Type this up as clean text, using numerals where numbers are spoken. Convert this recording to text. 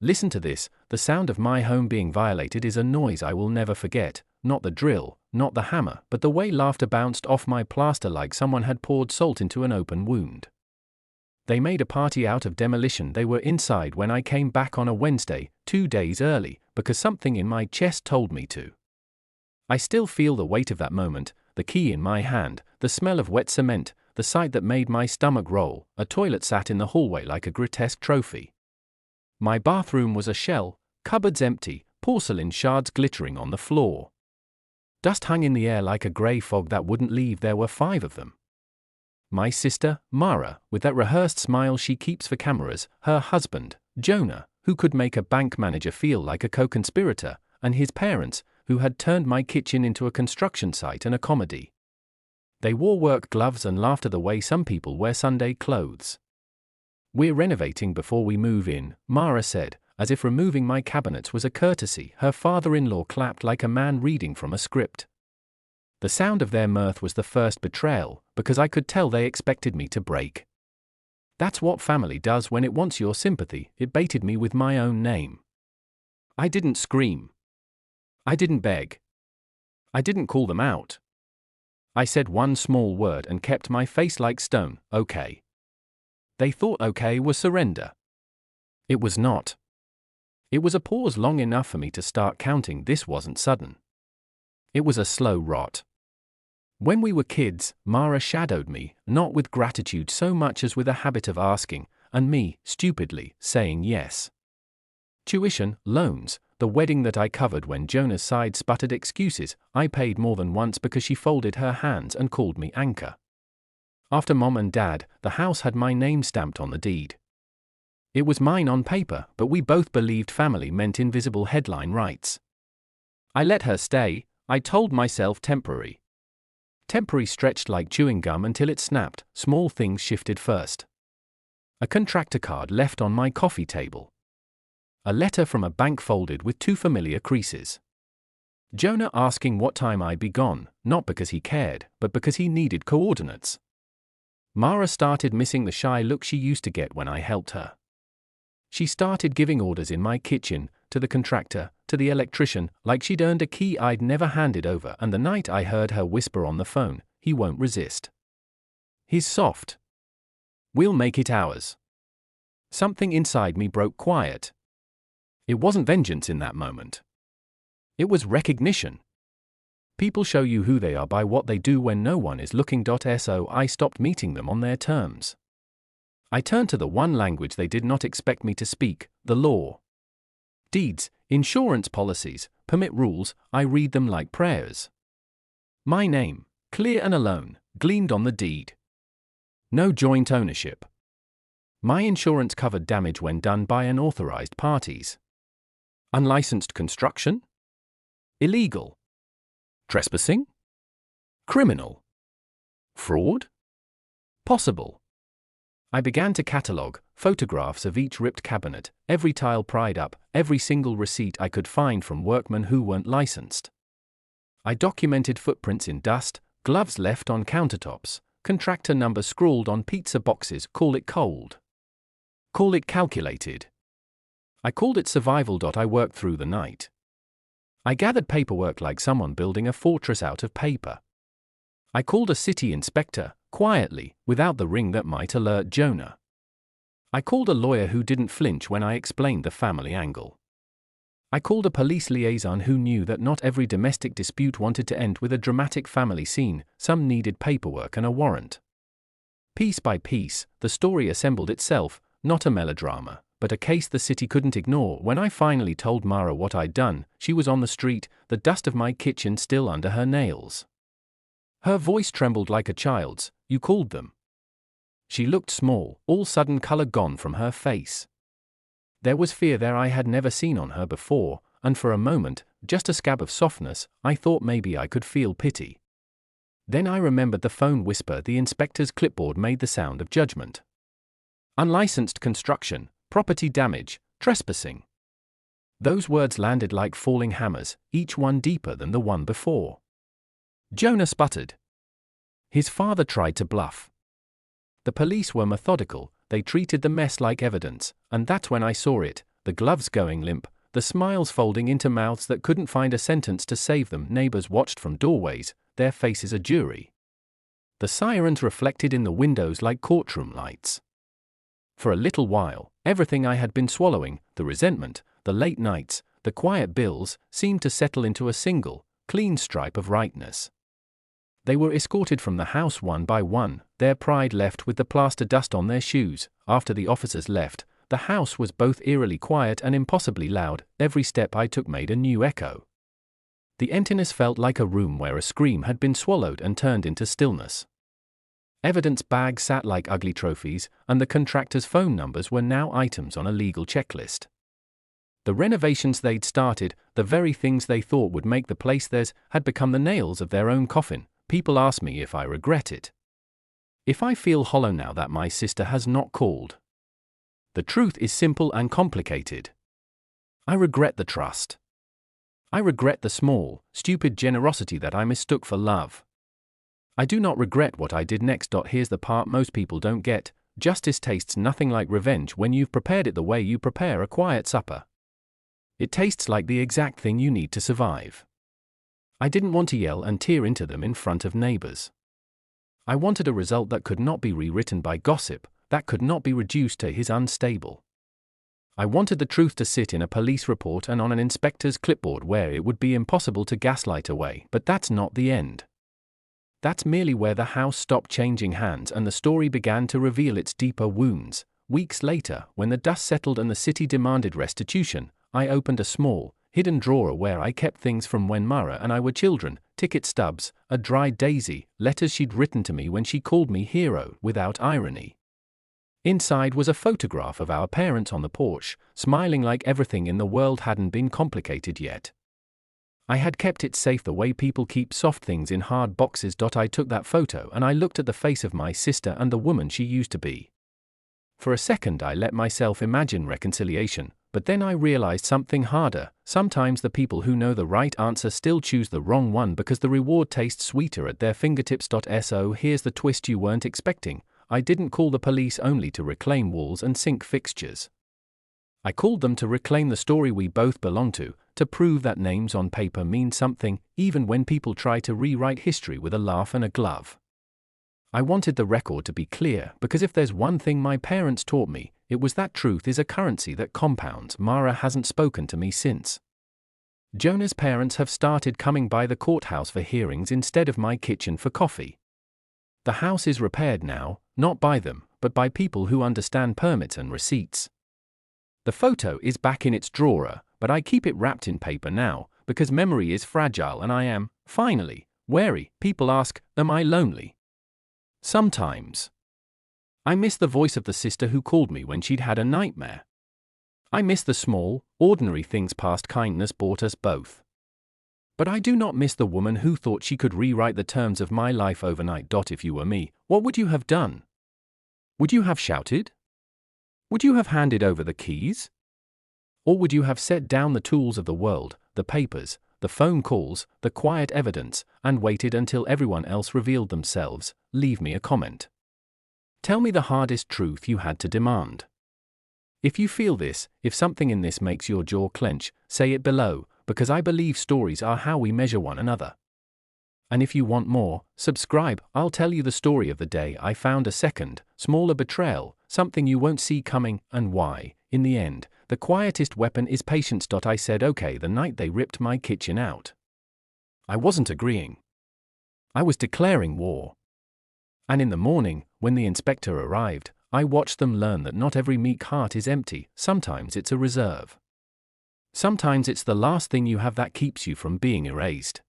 Listen to this. The sound of my home being violated is a noise I will never forget. Not the drill, not the hammer, but the way laughter bounced off my plaster like someone had poured salt into an open wound. They made a party out of demolition. They were inside when I came back on a Wednesday, 2 days early, because something in my chest told me to. I still feel the weight of that moment, the key in my hand, the smell of wet cement, the sight that made my stomach roll. A toilet sat in the hallway like a grotesque trophy. My bathroom was a shell, cupboards empty, porcelain shards glittering on the floor. Dust hung in the air like a grey fog that wouldn't leave. There were 5 of them. My sister, Mara, with that rehearsed smile she keeps for cameras, her husband, Jonah, who could make a bank manager feel like a co-conspirator, and his parents, who had turned my kitchen into a construction site and a comedy. They wore work gloves and laughed at the way some people wear Sunday clothes. "We're renovating before we move in," Mara said, as if removing my cabinets was a courtesy. Her father-in-law clapped like a man reading from a script. The sound of their mirth was the first betrayal, because I could tell they expected me to break. That's what family does when it wants your sympathy. It baited me with my own name. I didn't scream. I didn't beg. I didn't call them out. I said one small word and kept my face like stone. Okay. They thought okay was surrender. It was not. It was a pause long enough for me to start counting. This wasn't sudden. It was a slow rot. When we were kids, Mara shadowed me, not with gratitude so much as with a habit of asking, and me, stupidly, saying yes. Tuition, loans, the wedding that I covered when Jonah's side sputtered excuses. I paid more than once because she folded her hands and called me anchor. After Mom and Dad, the house had my name stamped on the deed. It was mine on paper, but we both believed family meant invisible headline rights. I let her stay. I told myself temporary. Temporary stretched like chewing gum until it snapped. Small things shifted first. A contractor card left on my coffee table. A letter from a bank folded with 2 familiar creases. Jonah asking what time I'd be gone, not because he cared, but because he needed coordinates. Mara started missing the shy look she used to get when I helped her. She started giving orders in my kitchen, to the contractor, to the electrician, like she'd earned a key I'd never handed over. And the night I heard her whisper on the phone, "He won't resist. He's soft. We'll make it ours." Something inside me broke quiet. It wasn't vengeance in that moment. It was recognition. People show you who they are by what they do when no one is looking. So I stopped meeting them on their terms. I turned to the one language they did not expect me to speak, the law. Deeds, insurance policies, permit rules, I read them like prayers. My name, clear and alone, gleamed on the deed. No joint ownership. My insurance covered damage when done by unauthorized parties. Unlicensed construction? Illegal. Trespassing? Criminal. Fraud? Possible. I began to catalogue photographs of each ripped cabinet, every tile pried up, every single receipt I could find from workmen who weren't licensed. I documented footprints in dust, gloves left on countertops, contractor number scrawled on pizza boxes. Call it cold. Call it calculated. I called it survival. I worked through the night. I gathered paperwork like someone building a fortress out of paper. I called a city inspector, quietly, without the ring that might alert Jonah. I called a lawyer who didn't flinch when I explained the family angle. I called a police liaison who knew that not every domestic dispute wanted to end with a dramatic family scene. Some needed paperwork and a warrant. Piece by piece, the story assembled itself, not a melodrama, but a case the city couldn't ignore. When I finally told Mara what I'd done, she was on the street, the dust of my kitchen still under her nails. Her voice trembled like a child's. "You called them." She looked small, all sudden color gone from her face. There was fear there I had never seen on her before, and for a moment, just a scab of softness, I thought maybe I could feel pity. Then I remembered the phone whisper. The inspector's clipboard made the sound of judgment. Unlicensed construction, property damage, trespassing. Those words landed like falling hammers, each one deeper than the one before. Jonah sputtered. His father tried to bluff. The police were methodical. They treated the mess like evidence, and that's when I saw it. the gloves going limp, the smiles folding into mouths that couldn't find a sentence to save them. Neighbors watched from doorways, their faces a jury. The sirens reflected in the windows like courtroom lights. For a little while, everything I had been swallowing, the resentment, the late nights, the quiet bills, seemed to settle into a single, clean stripe of rightness. They were escorted from the house one by one, their pride left with the plaster dust on their shoes. After the officers left, the house was both eerily quiet and impossibly loud. Every step I took made a new echo. The emptiness felt like a room where a scream had been swallowed and turned into stillness. Evidence bags sat like ugly trophies, and the contractor's phone numbers were now items on a legal checklist. The renovations they'd started, the very things they thought would make the place theirs, had become the nails of their own coffin. People ask me if I regret it. If I feel hollow now that my sister has not called. The truth is simple and complicated. I regret the trust. I regret the small, stupid generosity that I mistook for love. I do not regret what I did next. Here's the part most people don't get. Justice tastes nothing like revenge when you've prepared it the way you prepare a quiet supper. It tastes like the exact thing you need to survive. I didn't want to yell and tear into them in front of neighbors. I wanted a result that could not be rewritten by gossip, that could not be reduced to his unstable. I wanted the truth to sit in a police report and on an inspector's clipboard where it would be impossible to gaslight away. But that's not the end. That's merely where the house stopped changing hands and the story began to reveal its deeper wounds. Weeks later, when the dust settled and the city demanded restitution, I opened a small, hidden drawer where I kept things from when Mara and I were children, ticket stubs, a dried daisy, letters she'd written to me when she called me hero, without irony. Inside was a photograph of our parents on the porch, smiling like everything in the world hadn't been complicated yet. I had kept it safe the way people keep soft things in hard boxes. I took that photo and I looked at the face of my sister and the woman she used to be. For a second I let myself imagine reconciliation, but then I realized something harder. Sometimes the people who know the right answer still choose the wrong one because the reward tastes sweeter at their fingertips. So here's the twist you weren't expecting. I didn't call the police only to reclaim walls and sink fixtures. I called them to reclaim the story we both belong to prove that names on paper mean something, even when people try to rewrite history with a laugh and a glove. I wanted the record to be clear, because if there's one thing my parents taught me, it was that truth is a currency that compounds. Mara hasn't spoken to me since. Jonah's parents have started coming by the courthouse for hearings instead of my kitchen for coffee. The house is repaired now, not by them, but by people who understand permits and receipts. The photo is back in its drawer, but I keep it wrapped in paper now, because memory is fragile and I am, finally, wary. People ask, am I lonely? Sometimes. I miss the voice of the sister who called me when she'd had a nightmare. I miss the small, ordinary things past kindness brought us both. But I do not miss the woman who thought she could rewrite the terms of my life overnight. If you were me, what would you have done? Would you have shouted? Would you have handed over the keys? Or would you have set down the tools of the world, the papers, the phone calls, the quiet evidence, and waited until everyone else revealed themselves? Leave me a comment. Tell me the hardest truth you had to demand. If you feel this, if something in this makes your jaw clench, say it below, because I believe stories are how we measure one another. And if you want more, subscribe. I'll tell you the story of the day I found a second, smaller betrayal, something you won't see coming, and why, in the end, the quietest weapon is patience. I said okay the night they ripped my kitchen out. I wasn't agreeing. I was declaring war. And in the morning, when the inspector arrived, I watched them learn that not every meek heart is empty. Sometimes it's a reserve. Sometimes it's the last thing you have that keeps you from being erased.